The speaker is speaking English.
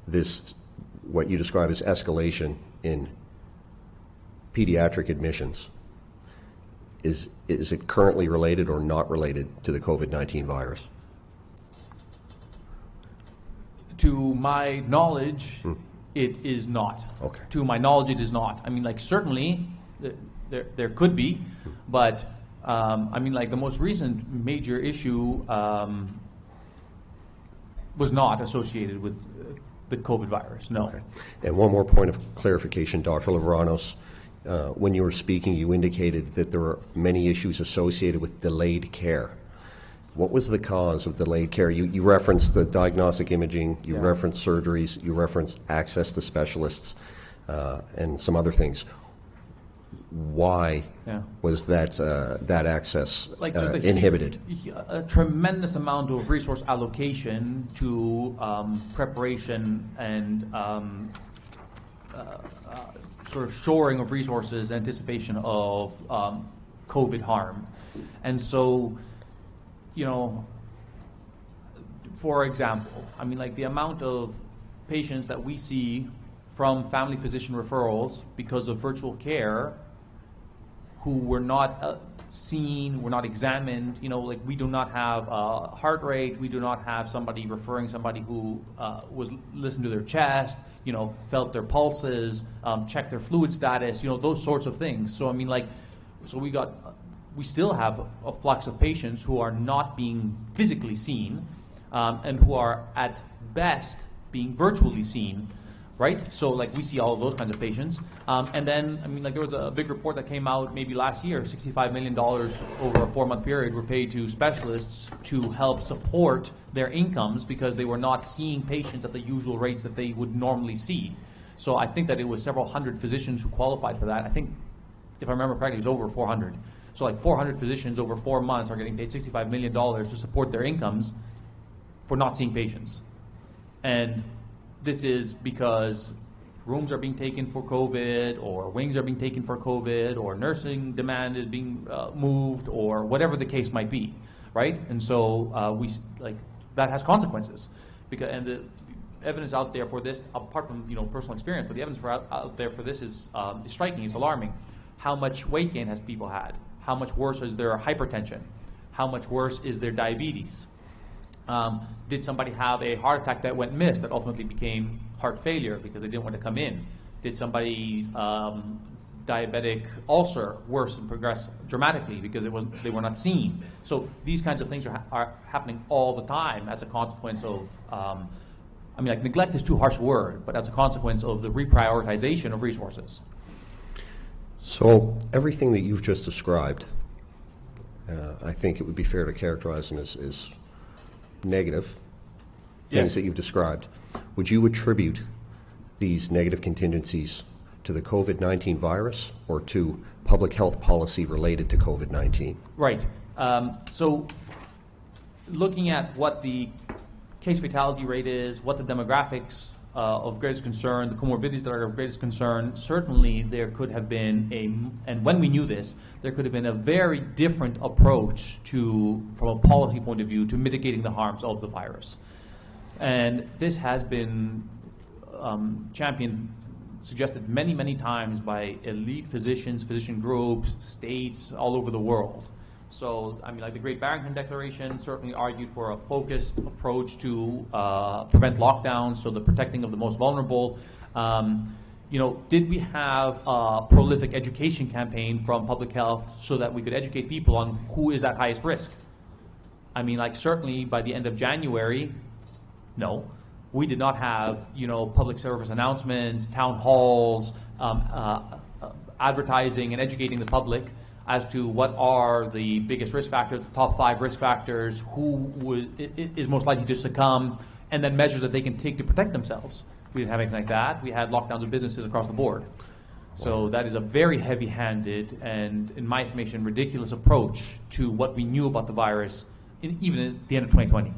this, what you describe as escalation in pediatric admissions, is it currently related or not related to the COVID-19 virus? To my knowledge, it is not. Okay. To my knowledge, it is not. I mean, like, certainly there could be, but I mean, like, the most recent major issue was not associated with the COVID virus, no. Okay. And one more point of clarification, Dr. Lavranos. When you were speaking, you indicated that there were many issues associated with delayed care. What was the cause of delayed care? You referenced the diagnostic imaging, you referenced surgeries, you referenced access to specialists, and some other things. Why was that access inhibited? A tremendous amount of resource allocation to preparation and sort of shoring of resources in anticipation of COVID harm. And so, you know, for example, I mean, like, the amount of patients that we see from family physician referrals because of virtual care who were not seen, were not examined, you know, like, we do not have heart rate, we do not have somebody referring somebody who was listened to their chest, you know, felt their pulses, checked their fluid status, you know, those sorts of things. So, I mean, like, so we still have a flux of patients who are not being physically seen and who are at best being virtually seen, right? So, like, we see all of those kinds of patients. And then, I mean, like, there was a big report that came out maybe last year, $65 million over a 4-month period were paid to specialists to help support their incomes because they were not seeing patients at the usual rates that they would normally see. So I think that it was several hundred physicians who qualified for that. I think, if I remember correctly, it was over 400. So, like, 400 physicians over 4 months are getting paid $65 million to support their incomes for not seeing patients. And this is because rooms are being taken for COVID, or wings are being taken for COVID, or nursing demand is being moved, or whatever the case might be, right? And so that has consequences, and the evidence out there for this, apart from, you know, personal experience, but the evidence out there for this is striking. It's alarming. How much weight gain has people had? How much worse is their hypertension? How much worse is their diabetes? Did somebody have a heart attack that went missed that ultimately became heart failure because they didn't want to come in? Did somebody's diabetic ulcer worsen and progress dramatically because they were not seen? So these kinds of things are happening all the time as a consequence of, I mean, like, neglect is too harsh a word, but as a consequence of the reprioritization of resources. So everything that you've just described, I think it would be fair to characterize them as negative things that you've described. Would you attribute these negative contingencies to the COVID-19 virus or to public health policy related to COVID-19? Right. So looking at what the case fatality rate is, what the demographics of greatest concern, the comorbidities that are of greatest concern, certainly there could have been and when we knew this, there could have been a very different approach from a policy point of view, to mitigating the harms of the virus. And this has been championed, suggested many, many times by elite physicians, physician groups, states all over the world. So, I mean, like, the Great Barrington Declaration certainly argued for a focused approach to prevent lockdowns, so the protecting of the most vulnerable. You know, did we have a prolific education campaign from public health so that we could educate people on who is at highest risk? I mean, like, certainly by the end of January, no. We did not have, you know, public service announcements, town halls, advertising and educating the public as to what are the biggest risk factors, the top 5 risk factors, who is most likely to succumb, and then measures that they can take to protect themselves. We didn't have anything like that. We had lockdowns of businesses across the board. So that is a very heavy-handed and, in my estimation, ridiculous approach to what we knew about the virus, even at the end of 2020.